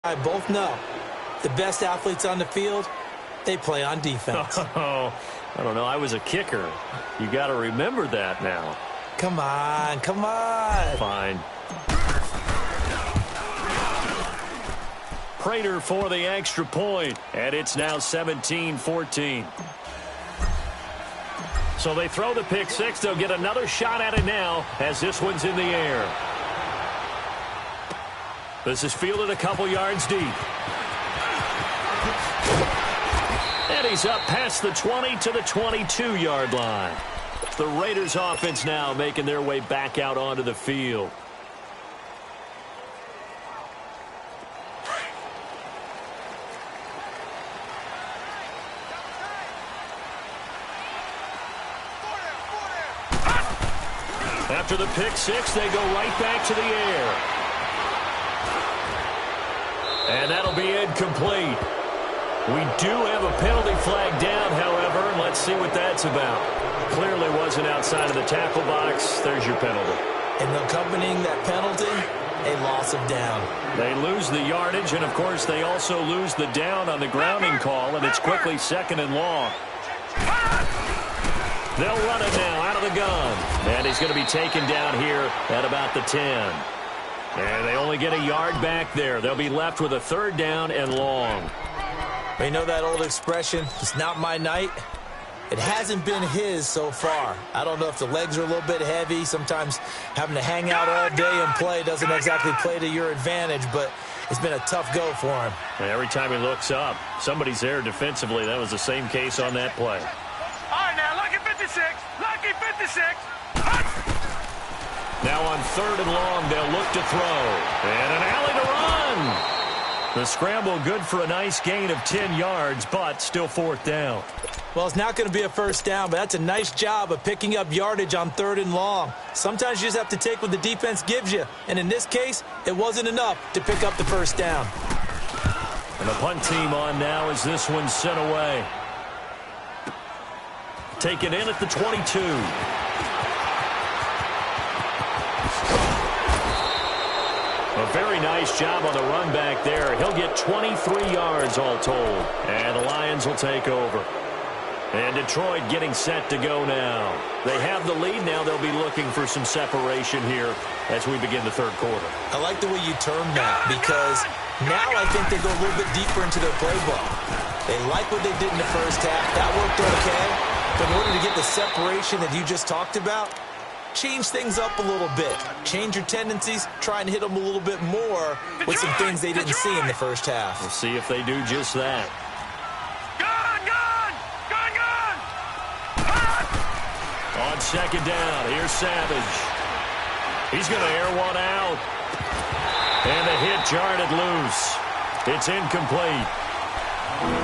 I both know the best athletes on the field, they play on defense. Oh, I don't know. I was a kicker. You got to remember that now. Come on, come on. Fine. Prater for the extra point, and it's now 17-14. So they throw the pick six. They'll get another shot at it now as this one's in the air. This is fielded a couple yards deep. And he's up past the 20 to the 22-yard line. The Raiders offense now making their way back out onto the field. After the pick six, they go right back to the air. And that'll be incomplete. We do have a penalty flag down, however, and let's see what that's about. Clearly wasn't outside of the tackle box. There's your penalty. And accompanying that penalty, a loss of down. They lose the yardage, and, of course, they also lose the down on the grounding call, and it's quickly second and long. They'll run it now out of the gun. And he's going to be taken down here at about the 10. And they only get a yard back there. They'll be left with a third down and long. You know that old expression, it's not my night? It hasn't been his so far. I don't know if the legs are a little bit heavy. Sometimes having to hang out all day and play doesn't exactly play to your advantage, but it's been a tough go for him. And every time he looks up, somebody's there defensively. That was the same case on that play. All right, now, lucky 56. Lucky 56. Now on third and long, they'll look to throw. And an alley to run. The scramble good for a nice gain of 10 yards, but still fourth down. Well, it's not going to be a first down, but that's a nice job of picking up yardage on third and long. Sometimes you just have to take what the defense gives you. And in this case, it wasn't enough to pick up the first down. And the punt team on now as this one's sent away. Taken in at the 22. A very nice job on the run back there. He'll get 23 yards all told. And the Lions will take over. And Detroit getting set to go now. They have the lead now. They'll be looking for some separation here as we begin the third quarter. I like the way you termed that because now I think they go a little bit deeper into their playbook. They like what they did in the first half. That worked okay. But in order to get the separation that you just talked about, change things up a little bit. Change your tendencies. Try and hit them a little bit more with some things they didn't see in the first half. We'll see if they do just that. On second down, here's Savage. He's going to air one out. And the hit jarred it loose. It's incomplete.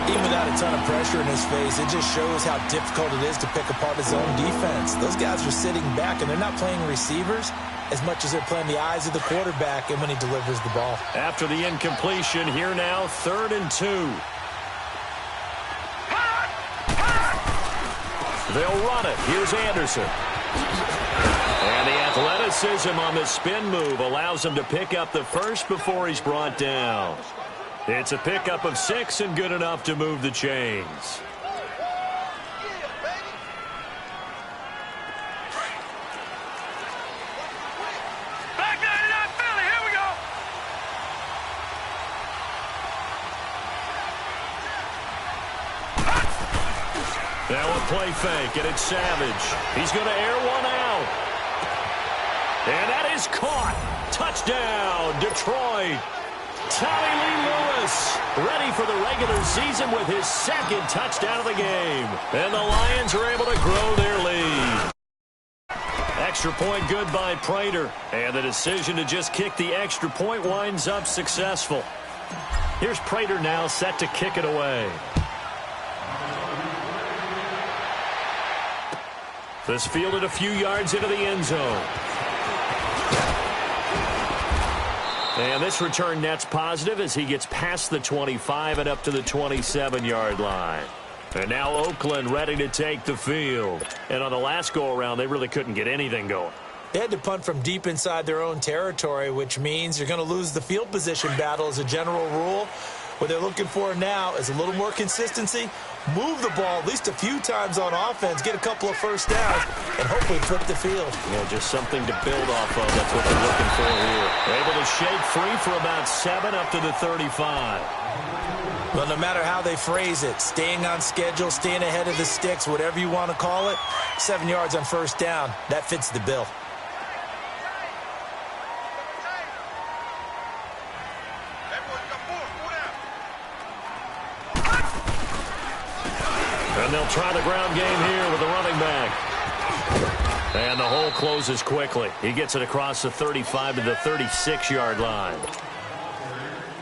Even without a ton of pressure in his face, it just shows how difficult it is to pick apart his own defense. Those guys are sitting back, and they're not playing receivers as much as they're playing the eyes of the quarterback and when he delivers the ball. After the incompletion, here now, 3rd and 2. They'll run it. Here's Anderson. And the athleticism on the spin move allows him to pick up the first before he's brought down. It's a pickup of 6 and good enough to move the chains. Back 99 Philly. Here we go. Now a play fake, and it's Savage. He's going to air one out. And that is caught. Touchdown, Detroit. Tommy Lee Lewis ready for the regular season with his second touchdown of the game. And the Lions are able to grow their lead. Extra point good by Prater. And the decision to just kick the extra point winds up successful. Here's Prater now set to kick it away. This fielded a few yards into the end zone. And this return net's positive as he gets past the 25 and up to the 27-yard line. And now Oakland ready to take the field. And on the last go-around, they really couldn't get anything going. They had to punt from deep inside their own territory, which means you're going to lose the field position battle as a general rule. What they're looking for now is a little more consistency, move the ball at least a few times on offense, get a couple of first downs, and hopefully flip the field. Yeah, just something to build off of. That's what they're looking for here. Able to shake free for about 7 up to the 35. Well, no matter how they phrase it, staying on schedule, staying ahead of the sticks, whatever you want to call it, 7 yards on first down, that fits the bill. And they'll try the ground game here with the running back. And the hole closes quickly. He gets it across the 35 to the 36-yard line.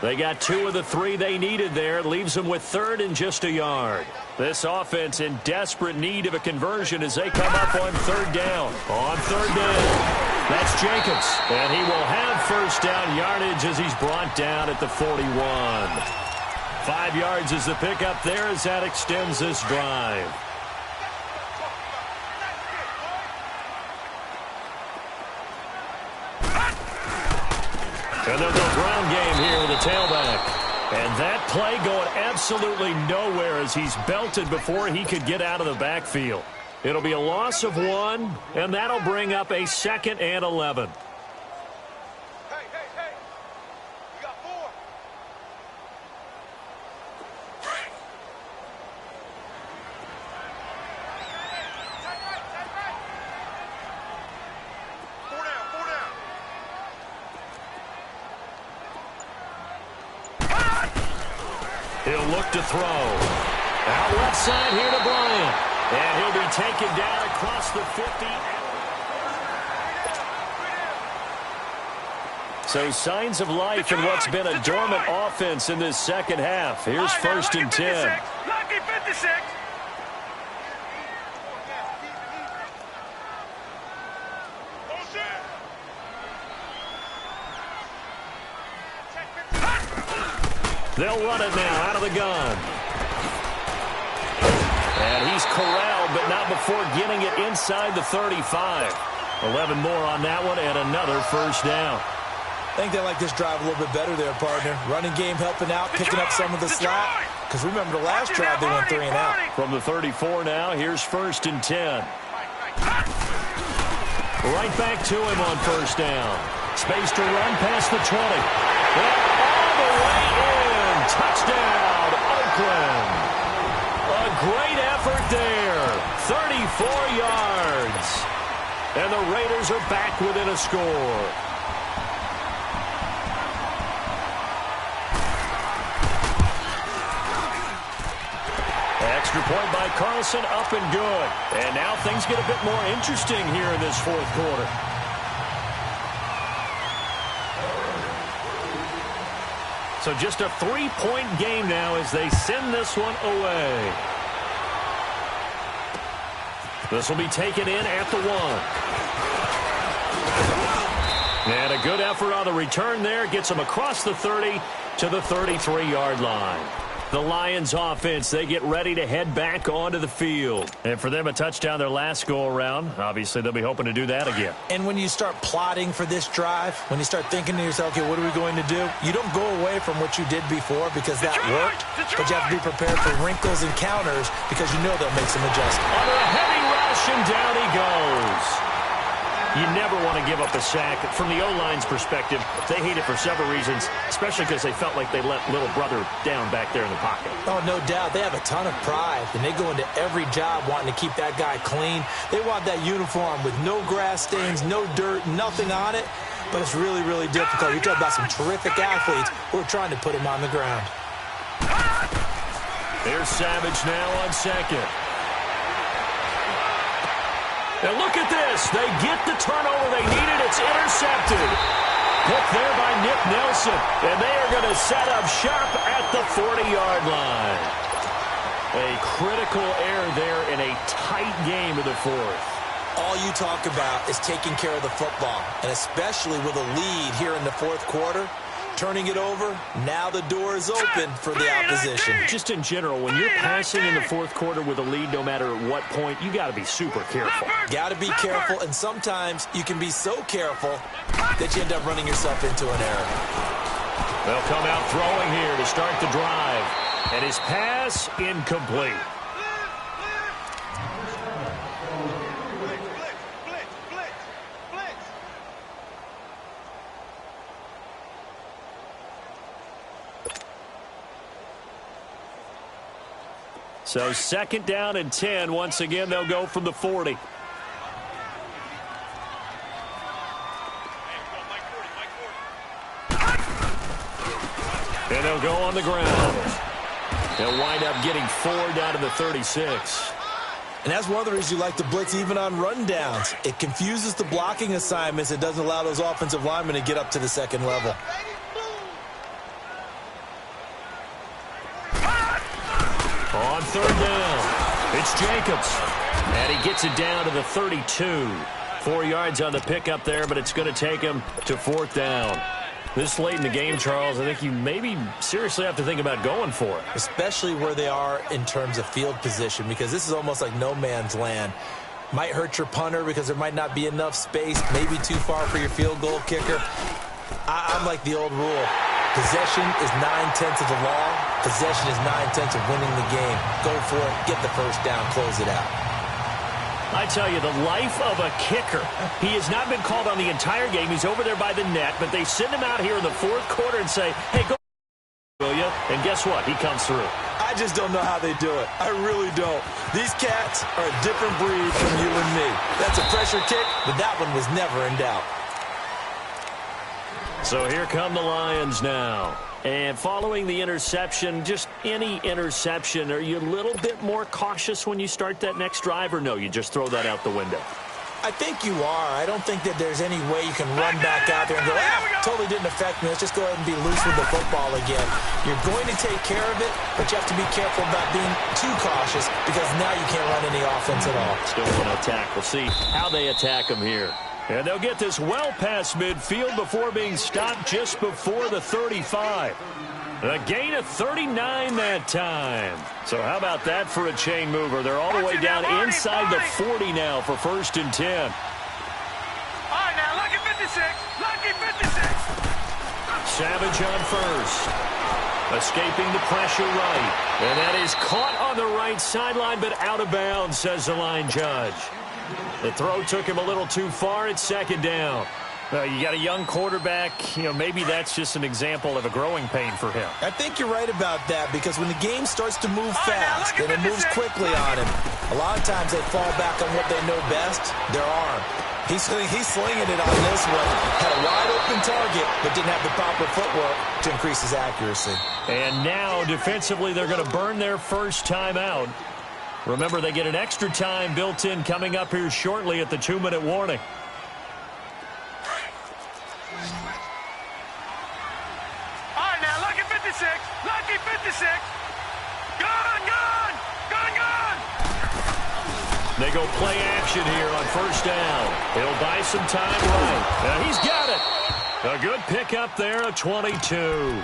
They got 2 of the 3 they needed there. It leaves them with 3rd and just a yard. This offense in desperate need of a conversion as they come up on 3rd down. On 3rd down, that's Jacobs. And he will have first down yardage as he's brought down at the 41. 5 yards is the pickup there as that extends this drive. And they'll go ground game here with a tailback. And that play going absolutely nowhere as he's belted before he could get out of the backfield. It'll be a loss of 1, and that'll bring up a 2nd and 11. He'll look to throw. Out left side here to Bryant. And he'll be taken down across the 50. So signs of life in what's been a dormant offense in this second half. Here's 1st and 10. Lucky 56. They'll run it now out of the gun. And he's corralled, but not before getting it inside the 35. 11 more on that one and another first down. I think they like this drive a little bit better there, partner. Running game helping out, picking up some of the slack. Because remember the last drive, they went 3 and out. From the 34 now, here's 1st and 10. Right back to him on first down. Space to run past the 20. And all the way in. Touchdown, Oakland. A great effort there. 34 yards. And the Raiders are back within a score. Extra point by Carlson, up and good. And now things get a bit more interesting here in this 4th quarter. So just a 3-point game now as they send this one away. This will be taken in at the 1. And a good effort on the return there. Gets them across the 30 to the 33-yard line. The Lions offense, they get ready to head back onto the field. And for them, a touchdown their last go-around. Obviously, they'll be hoping to do that again. And when you start plotting for this drive, when you start thinking to yourself, okay, what are we going to do? You don't go away from what you did before because that worked, but you have to be prepared for wrinkles and counters because you know they'll make some adjustments. Under a heavy rush, and down he goes. You never want to give up a sack. From the O-line's perspective, they hate it for several reasons, especially because they felt like they let little brother down back there in the pocket. Oh, no doubt. They have a ton of pride, and they go into every job wanting to keep that guy clean. They want that uniform with no grass stains, no dirt, nothing on it, but it's really, really difficult. You're talking about some terrific athletes who are trying to put him on the ground. There's Savage now on 2nd. And look at this. They get the turnover they needed. It's intercepted. Picked there by Nick Nelson. And they are going to set up shop at the 40-yard line. A critical error there in a tight game of the 4th. All you talk about is taking care of the football, and especially with a lead here in the 4th quarter. Turning it over, now the door is open for the opposition. Just in general, when you're passing in the fourth quarter with a lead, no matter at what point, you got to be super careful. Got to be careful, and sometimes you can be so careful that you end up running yourself into an error. They'll come out throwing here to start the drive, and his pass incomplete. So 2nd down and 10. Once again, they'll go from the 40. And they'll go on the ground. They'll wind up getting 4 down to the 36. And that's one of the reasons you like to blitz even on rundowns. It confuses the blocking assignments. It doesn't allow those offensive linemen to get up to the second level. On 3rd down, it's Jacobs. And he gets it down to the 32. 4 yards on the pickup there, but it's going to take him to 4th down. This late in the game, Charles, I think you maybe seriously have to think about going for it. Especially where they are in terms of field position, because this is almost like no man's land. Might hurt your punter because there might not be enough space, maybe too far for your field goal kicker. I'm like the old rule. Possession is 9/10 of the law. Possession is 9/10 of winning the game. Go for it. Get the first down. Close it out. I tell you, the life of a kicker. He has not been called on the entire game. He's over there by the net, but they send him out here in the 4th quarter and say, hey, go, will you? And guess what? He comes through. I just don't know how they do it. I really don't. These cats are a different breed from you and me. That's a pressure kick, but that one was never in doubt. So here come the Lions now. And following the interception, just any interception, are you a little bit more cautious when you start that next drive, or no, you just throw that out the window? I think you are. I don't think that there's any way you can run back out there and go, totally didn't affect me. Let's just go ahead and be loose with the football again. You're going to take care of it, but you have to be careful about being too cautious because now you can't run any offense at all. Still want to attack. We'll see how they attack them here. And they'll get this well past midfield before being stopped just before the 35. A gain of 39 that time. So how about that for a chain mover? They're all the way down inside the 40 now for 1st and 10. All right, now, lucky 56. Lucky 56. Savage on 1st. Escaping the pressure right. And that is caught on the right sideline, but out of bounds, says the line judge. The throw took him a little too far. It's 2nd down. You got a young quarterback. Maybe that's just an example of a growing pain for him. I think you're right about that because when the game starts to move fast and it moves quickly on him, a lot of times they fall back on what they know best, their arm. He's slinging it on this one. Had a wide open target, but didn't have the proper footwork to increase his accuracy. And now, defensively, they're going to burn their first time out. Remember, they get an extra time built in coming up here shortly at the 2-minute warning. All right, now, lucky 56. Lucky 56. Gone, gone. Gone, gone. They go play action here on 1st down. He'll buy some time right. And he's got it. A good pickup there of 22.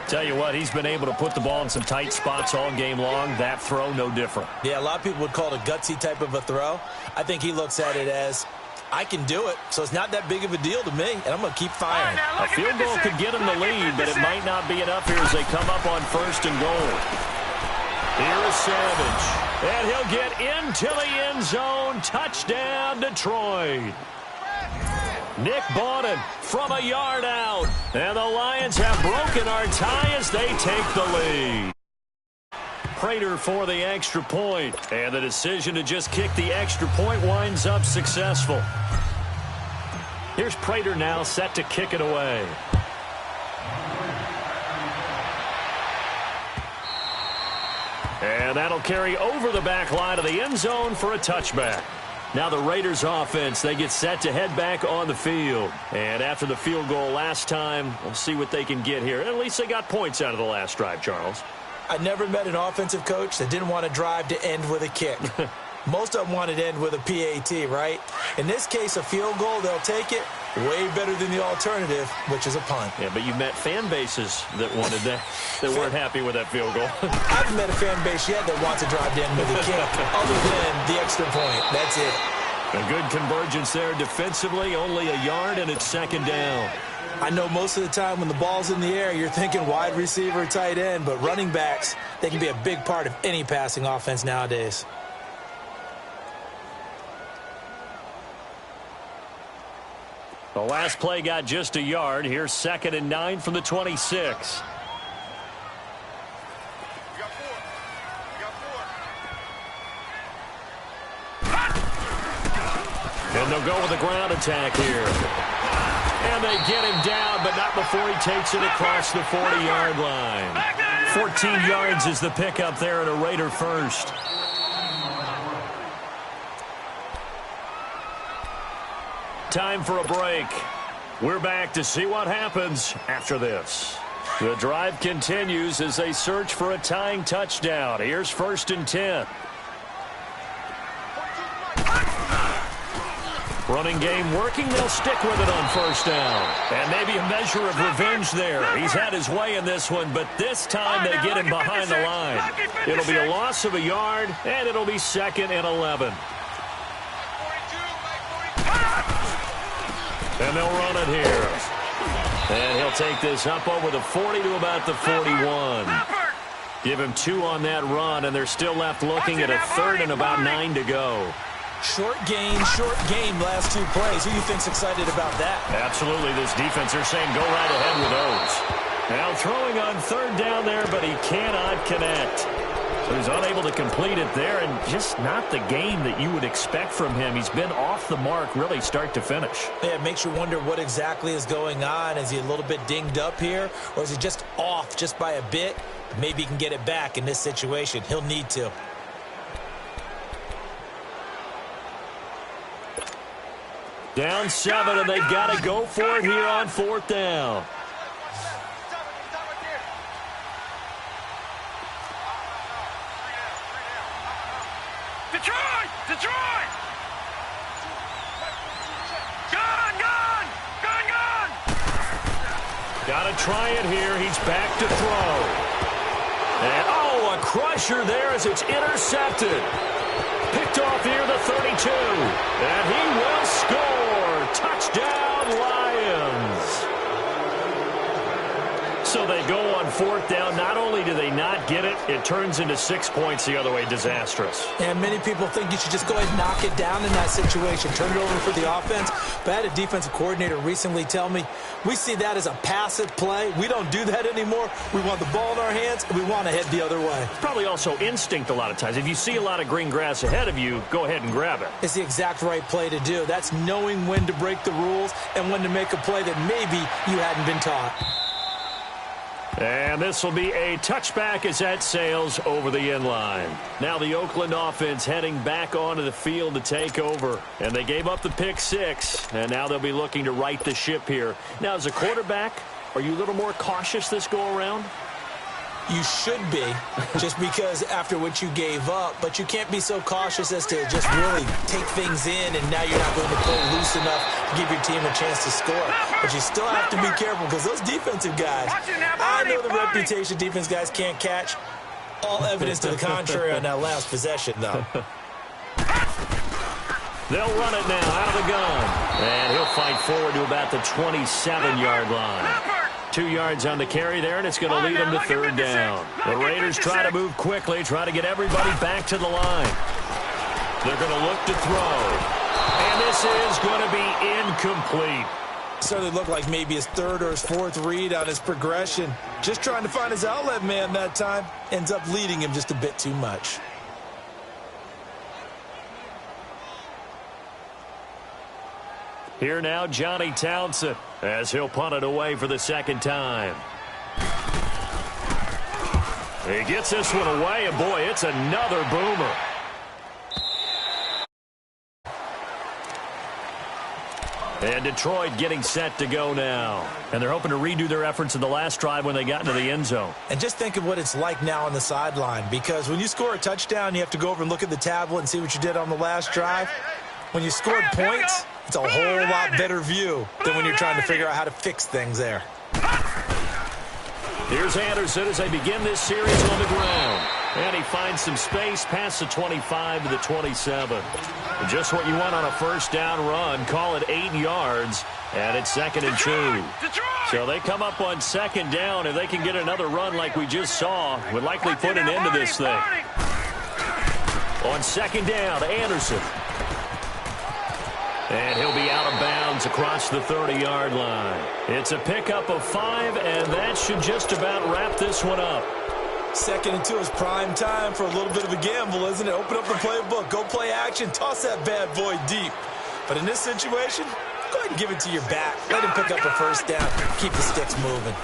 Tell you what, he's been able to put the ball in some tight spots all game long. That throw, no different. Yeah, a lot of people would call it a gutsy type of a throw. I think he looks at it as, I can do it, so it's not that big of a deal to me, and I'm going to keep firing. A field goal could get him the lead, but it might not be enough here as they come up on 1st and goal. Here is Savage, and he'll get into the end zone. Touchdown, Detroit. Nick Bawden from a yard out. And the Lions have broken our tie as they take the lead. Prater for the extra point. And the decision to just kick the extra point winds up successful. Here's Prater now set to kick it away. And that'll carry over the back line of the end zone for a touchback. Now the Raiders offense, they get set to head back on the field. And after the field goal last time, we'll see what they can get here. At least they got points out of the last drive, Charles. I never met an offensive coach that didn't want to drive to end with a kick. Most of them wanted to end with a PAT, right? In this case, a field goal, they'll take it. Way better than the alternative, which is a punt. Yeah, but you've met fan bases that wanted that weren't happy with that field goal. I haven't met a fan base yet that wants to drive down with a kick, other than the extra point. That's it. A good convergence there defensively, only a yard, and it's second down. I know most of the time when the ball's in the air, you're thinking wide receiver, tight end, but running backs, they can be a big part of any passing offense nowadays. The last play got just a yard. Here's 2nd and 9 from the 26. And they'll go with a ground attack here. And they get him down, but not before he takes it across the 40-yard line. 14 yards is the pickup there at a Raider first. Time for a break. We're back to see what happens after this. The drive continues as they search for a tying touchdown. Here's 1st and 10. Running game working. They'll stick with it on 1st down. And maybe a measure of revenge there. He's had his way in this one, but this time they get him behind the line. It'll be a loss of a yard, and it'll be 2nd and 11. And they'll run it here. And he'll take this up over the 40 to about the 41. Give him 2 on that run, and they're still left looking at a 3rd and about 9 to go. Short game, last 2 plays. Who do you think's excited about that? Absolutely. This defense, they're saying go right ahead with those. Now throwing on 3rd down there, but he cannot connect. So he's unable to complete it there, and just not the game that you would expect from him. He's been off the mark really start to finish. Yeah, it makes you wonder what exactly is going on. Is he a little bit dinged up here, or is he just off just by a bit? Maybe he can get it back in this situation. He'll need to. Down 7, and they've got to go for it here on 4th down. Detroit! Gun! Got to try it here. He's back to throw. And, a crusher there as it's intercepted. Picked off here, the 32. And he will score. Touchdown, Lions. So they go on 4th down. Not only do they not get it, it turns into 6 points the other way. Disastrous. And many people think you should just go ahead and knock it down in that situation. Turn it over for the offense. But I had a defensive coordinator recently tell me, we see that as a passive play. We don't do that anymore. We want the ball in our hands, and we want to head the other way. Probably also instinct a lot of times. If you see a lot of green grass ahead of you, go ahead and grab it. It's the exact right play to do. That's knowing when to break the rules and when to make a play that maybe you hadn't been taught. And this will be a touchback as that sails over the end line. Now the Oakland offense heading back onto the field to take over. And they gave up the pick 6, and now they'll be looking to right the ship here. Now, as a quarterback, are you a little more cautious this go-around? You should be, just because after what you gave up. But you can't be so cautious as to just really take things in, and now you're not going to play loose enough to give your team a chance to score. But you still have to be careful because those defensive guys, I know the reputation defense guys can't catch. All evidence to the contrary on that last possession, though. They'll run it now out of the gun. And he'll fight forward to about the 27-yard line. 2 yards on the carry there, and it's going to lead them to 3rd down. The Raiders try to move quickly, try to get everybody back to the line. They're going to look to throw. And this is going to be incomplete. Certainly looked like maybe his 3rd or his 4th read on his progression. Just trying to find his outlet man that time. Ends up leading him just a bit too much. Here now, Johnny Townsend, as he'll punt it away for the 2nd time. He gets this one away, and boy, it's another boomer. And Detroit getting set to go now. And they're hoping to redo their efforts in the last drive when they got into the end zone. And just think of what it's like now on the sideline, because when you score a touchdown, you have to go over and look at the tablet and see what you did on the last drive. When you scored points, It's a whole lot better view than when you're trying to figure out how to fix things there. Here's Anderson as they begin this series on the ground. And he finds some space past the 25 to the 27. And just what you want on a first down run. Call it 8 yards. And it's 2nd and 2. So they come up on 2nd down. If they can get another run like we just saw, would likely put an end to this thing. On 2nd down, Anderson. And he'll be out of bounds across the 30-yard line. It's a pickup of 5, and that should just about wrap this one up. 2nd and 2 is prime time for a little bit of a gamble, isn't it? Open up the playbook, go play action, toss that bad boy deep. But in this situation, go ahead and give it to your back. Let him pick up a first down. Keep the sticks moving.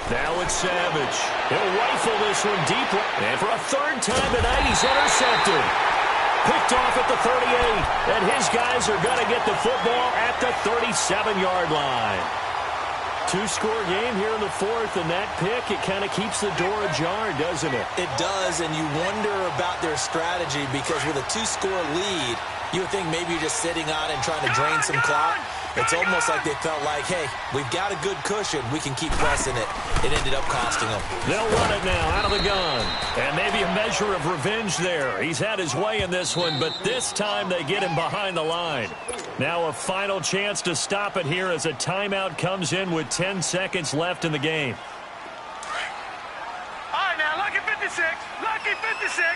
Now it's Savage. He'll rifle this one deep. And for a 3rd time tonight, he's intercepted. Picked off at the 38. And his guys are going to get the football at the 37-yard line. 2-score game here in the 4th, and that pick, it kind of keeps the door ajar, doesn't it? It does, and you wonder about their strategy because with a 2-score lead, you would think maybe you're just sitting on it and trying to drain some clock. It's almost like they felt like, hey, we've got a good cushion. We can keep pressing it. It ended up costing them. They'll run it now out of the gun. And maybe a measure of revenge there. He's had his way in this one, but this time they get him behind the line. Now a final chance to stop it here as a timeout comes in with 10 seconds left in the game. All right, now, lucky 56. Lucky 56.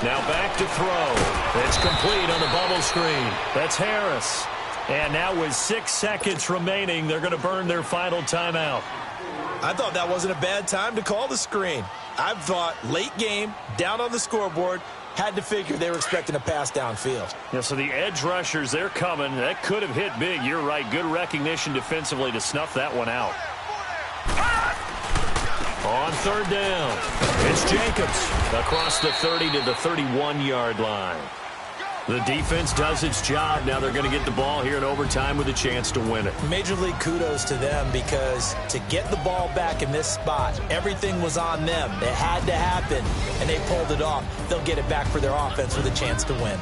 Now back to throw. It's complete on the bubble screen. That's Harris. And now with 6 seconds remaining, they're going to burn their final timeout. I thought that wasn't a bad time to call the screen. I thought late game, down on the scoreboard, had to figure they were expecting a pass downfield. Yeah, so the edge rushers, they're coming. That could have hit big. You're right. Good recognition defensively to snuff that one out. On 3rd down, it's Jacobs across the 30 to the 31-yard line. The defense does its job. Now they're going to get the ball here in overtime with a chance to win it. Major league kudos to them because to get the ball back in this spot, everything was on them. It had to happen, and they pulled it off. They'll get it back for their offense with a chance to win.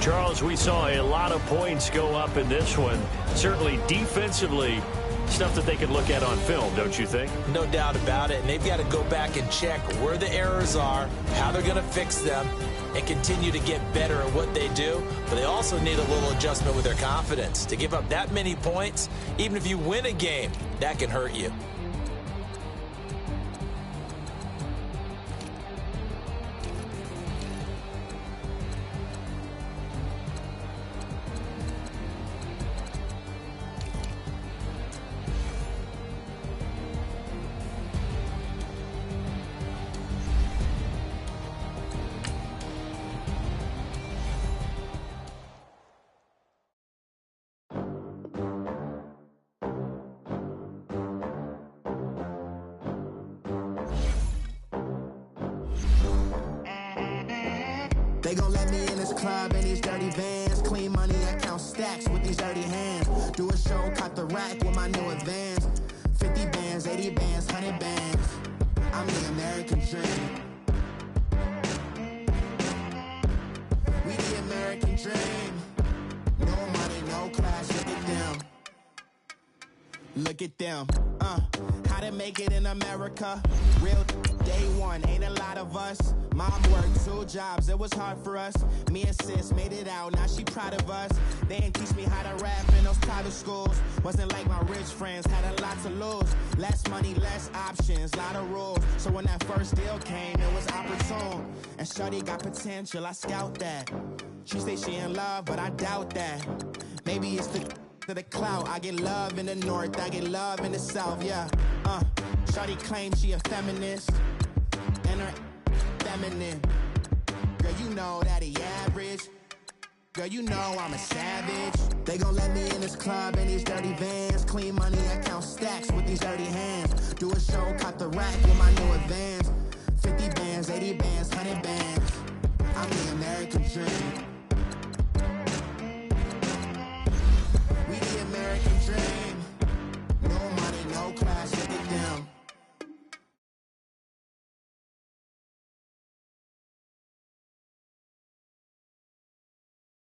Charles, we saw a lot of points go up in this one. Certainly defensively, stuff that they can look at on film, don't you think? No doubt about it, and they've got to go back and check where the errors are, how they're going to fix them, and continue to get better at what they do. But they also need a little adjustment with their confidence. To give up that many points, even if you win a game, that can hurt you. They gon' let me in this club in these dirty vans. Clean money, I count stacks with these dirty hands. Do a show, cut the rack with my new advance. 50 bands, 80 bands, 100 bands. I'm the American dream. We the American dream. No money, no class, look at them. Look at them, how to make it in America. Real day one, ain't a lot of us. Mom worked 2 jobs, it was hard for us. Me and sis made it out, now she proud of us. They ain't teach me how to rap in those private schools. Wasn't like my rich friends, had a lot to lose. Less money, less options, lot of rules. So when that first deal came, it was opportune. And shorty got potential, I scout that. She say she in love, but I doubt that. Maybe it's to the clout. I get love in the north, I get love in the south, yeah. Shorty claims she a feminist, and her feminine. Girl, you know that he average. Girl, you know I'm a savage. They gon' let me in this club in these dirty vans. Clean money, I count stacks with these dirty hands. Do a show, cut the rack with my new advance. 50 bands, 80 bands, 100 bands. I'm the American dream.